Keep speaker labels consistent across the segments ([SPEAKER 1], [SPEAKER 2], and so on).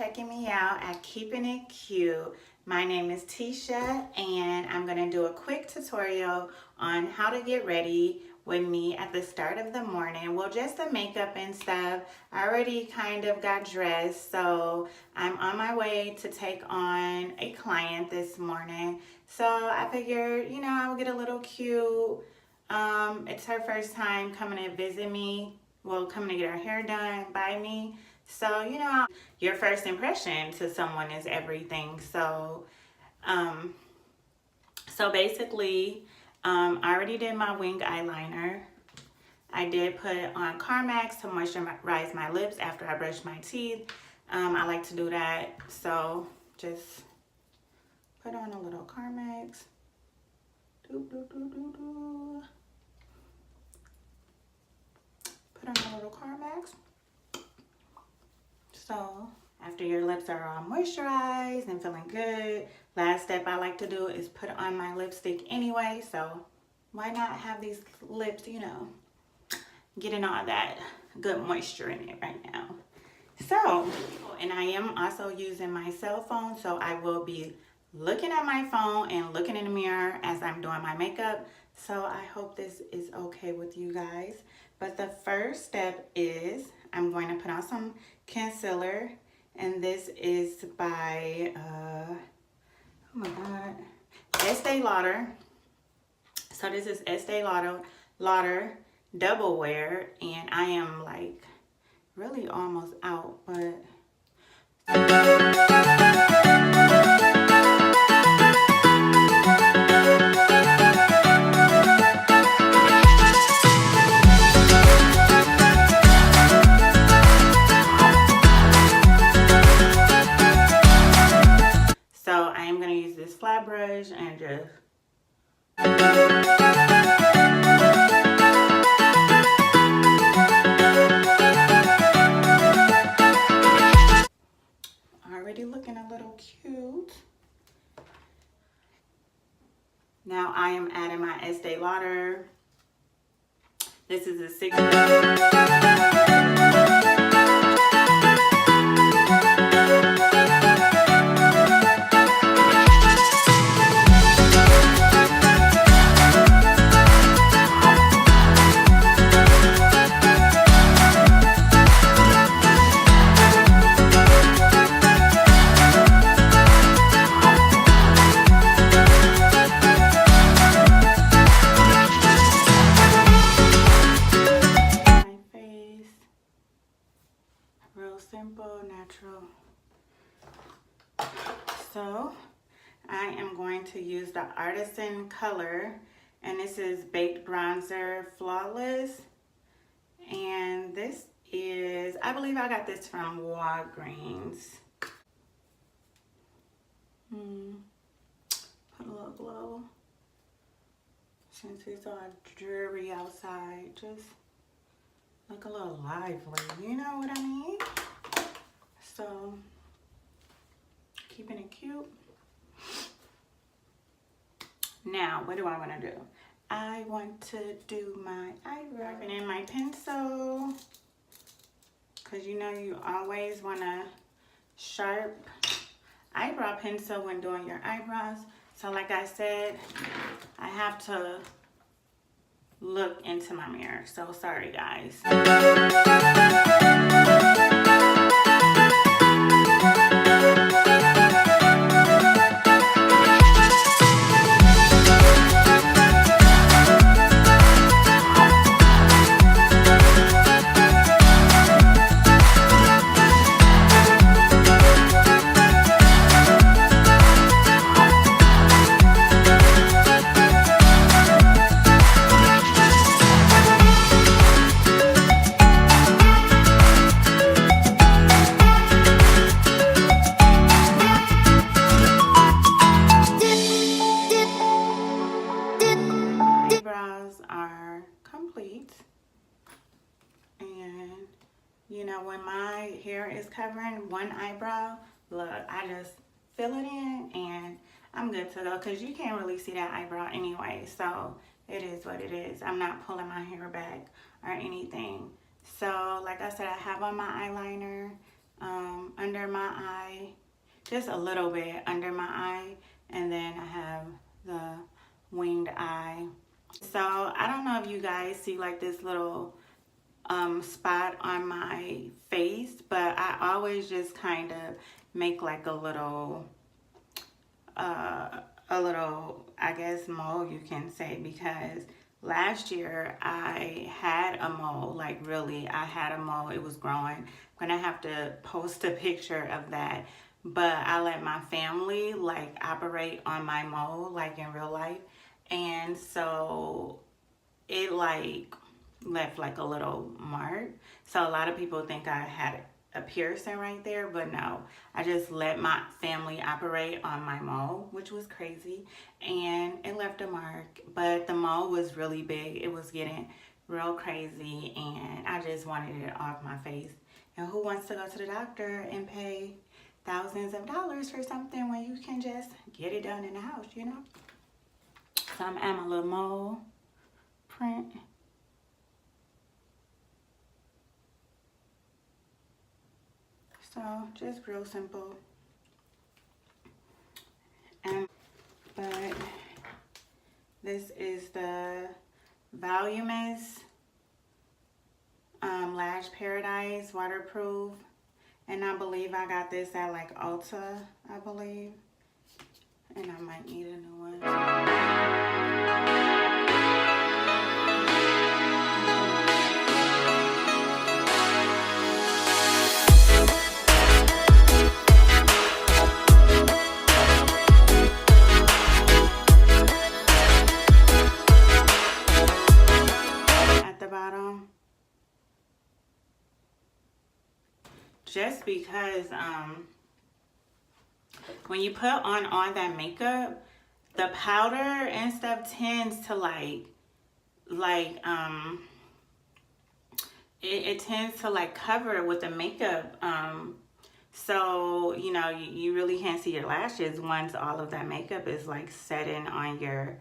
[SPEAKER 1] checking me out at Keeping It Cute. My name is Tisha and I'm going to do a quick tutorial on how to get ready with me at the start of the morning. Well, just the makeup and stuff. I already kind of got dressed, so I'm on my way to take on a client this morning. So I figured, I would get a little cute. It's her first time coming to visit me. Well, coming to get her hair done by me. So, your first impression to someone is everything. So, basically, I already did my wing eyeliner. I did put on Carmex to moisturize my lips after I brush my teeth. I like to do that. So, just put on a little Carmex. Put on a little Carmex. So after your lips are all moisturized and feeling good, last step I like to do is put on my lipstick anyway. So why not have these lips, getting all that good moisture in it right now. So, and I am also using my cell phone, so I will be looking at my phone and looking in the mirror as I'm doing my makeup. So I hope this is okay with you guys. But the first step is I'm going to put on some concealer, and this is by oh my god, Estee Lauder. So this is Estee Lauder Double Wear, and I am like really almost out, but flat brush and just already looking a little cute. Now I am adding my Estee Lauder. This is a 6. Simple, natural. So I am going to use the Artisan color, and this is Baked Bronzer Flawless, and this is, I believe I got this from Walgreens. Put a little glow since it's all dreary outside. Just look a little lively, you know what I mean? So, keeping it cute. Now, what do I want to do? I want to do my eyebrow and in my pencil, because you always want a sharp eyebrow pencil when doing your eyebrows. So like I said, I have to look into my mirror. So sorry guys. Are complete, and when my hair is covering one eyebrow, look, I just fill it in and I'm good to go, because you can't really see that eyebrow anyway. So it is what it is. I'm not pulling my hair back or anything. So like I said, I have on my eyeliner. under my eye, just a little bit under my eye, and then I have the winged eye. So I don't know if you guys see like this little spot on my face, but I always just kind of make like a little I guess mole, you can say, because last year I had a mole, like really I had a mole. It was growing. I'm gonna have to post a picture of that, but I let my family like operate on my mole like in real life, and so it like left like a little mark. So a lot of people think I had a piercing right there, but no, I just let my family operate on my mole, which was crazy, and it left a mark. But the mole was really big. It was getting real crazy, and I just wanted it off my face. And who wants to go to the doctor and pay thousands of dollars for something when you can just get it done in the house, you know? So I'm adding a little mole print. So just real simple. But this is the Voluminous Lash Paradise waterproof, and I believe I got this at like Ulta, I believe, and I might need a new one. Just because when you put on all that makeup, the powder and stuff tends to it tends to like cover it with the makeup, so you know you really can't see your lashes once all of that makeup is like setting on your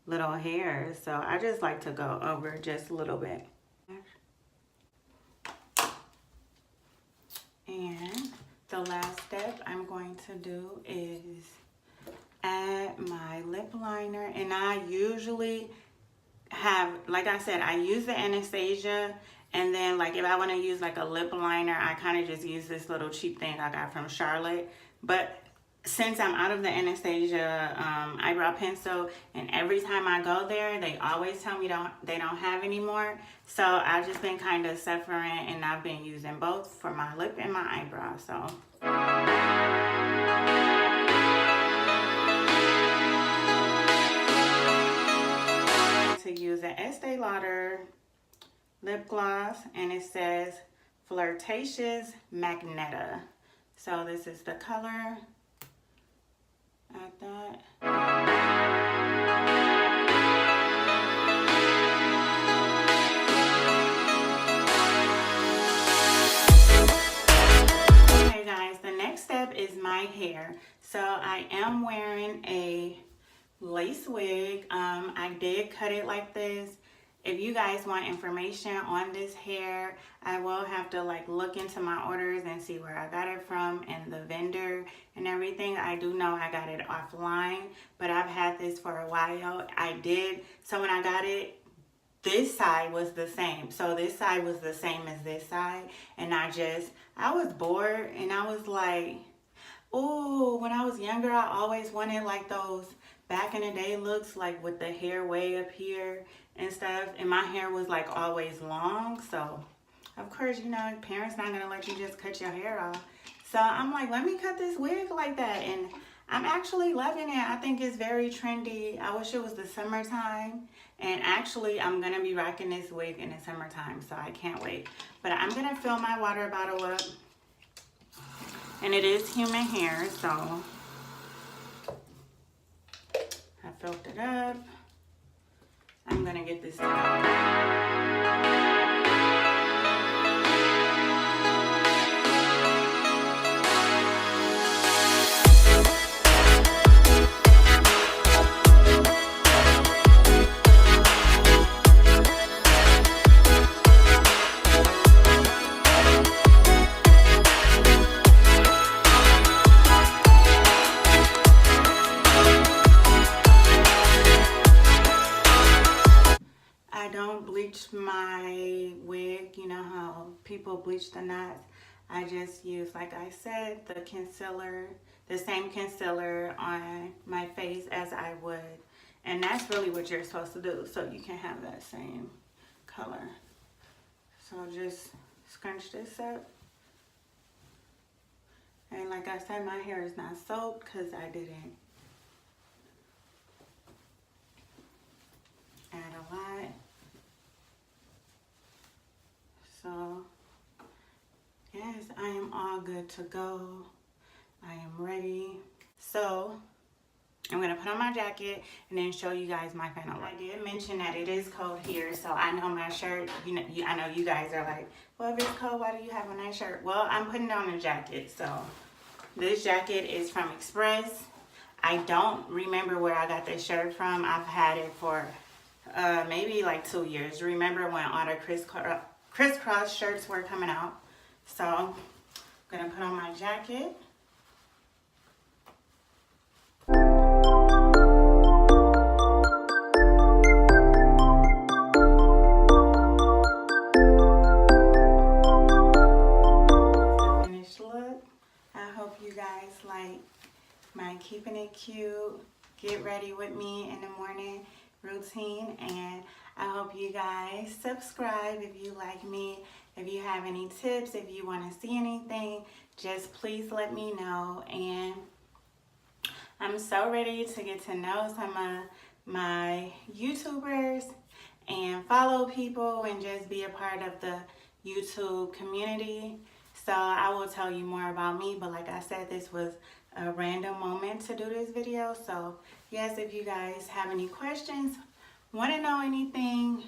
[SPEAKER 1] little hair. So I just like to go over just a little bit. And the last step I'm going to do is add my lip liner. And I usually have, like I said, I use the Anastasia. And then like if I want to use like a lip liner, I kind of just use this little cheap thing I got from Charlotte. But since I'm out of the Anastasia eyebrow pencil, and every time I go there, they always tell me they don't have any more. So I've just been kind of suffering, and I've been using both for my lip and my eyebrow. So to use an Estee Lauder lip gloss, and it says Flirtatious Magneta. So this is the color. Add that. Okay guys, the next step is my hair. So I am wearing a lace wig. I did cut it like this. If you guys want information on this hair, I will have to like look into my orders and see where I got it from and the vendor and everything. I do know I got it offline, but I've had this for a while. So when I got it, this side was the same. So this side was the same as this side. And I was bored, and I was like, oh, when I was younger, I always wanted like those back in the day looks, like with the hair way up here and stuff, and my hair was like always long. So of course, you know, parents not gonna let you just cut your hair off. So I'm like, let me cut this wig like that, and I'm actually loving it. I think it's very trendy. I wish it was the summertime, and actually I'm gonna be rocking this wig in the summertime, so I can't wait. But I'm gonna fill my water bottle up, and it is human hair, so I filled it up. I'm gonna get this done. bleach my wig, you know how people bleach the knots, I just use, like I said, the concealer, the same concealer on my face as I would. And that's really what you're supposed to do, so you can have that same color. So just scrunch this up. And like I said, my hair is not soaked because I didn't add a lot. So yes, I am all good to go. I am ready. So I'm gonna put on my jacket and then show you guys my final look. I did mention that it is cold here, so I know my shirt, I know you guys are like, well, if it's cold, why do you have a nice shirt? Well, I'm putting on a jacket. So this jacket is from Express. I don't remember where I got this shirt from. I've had it for maybe like 2 years. Remember when all the crisscross shirts were coming out? So I'm gonna put on my jacket. My keeping it cute, get ready with me in the morning routine, and I hope you guys subscribe if you like me. If you have any tips, if you want to see anything, just please let me know. And I'm so ready to get to know some of my YouTubers and follow people and just be a part of the YouTube community. So I will tell you more about me, but like I said, this was a random moment to do this video. So yes, if you guys have any questions, want to know anything,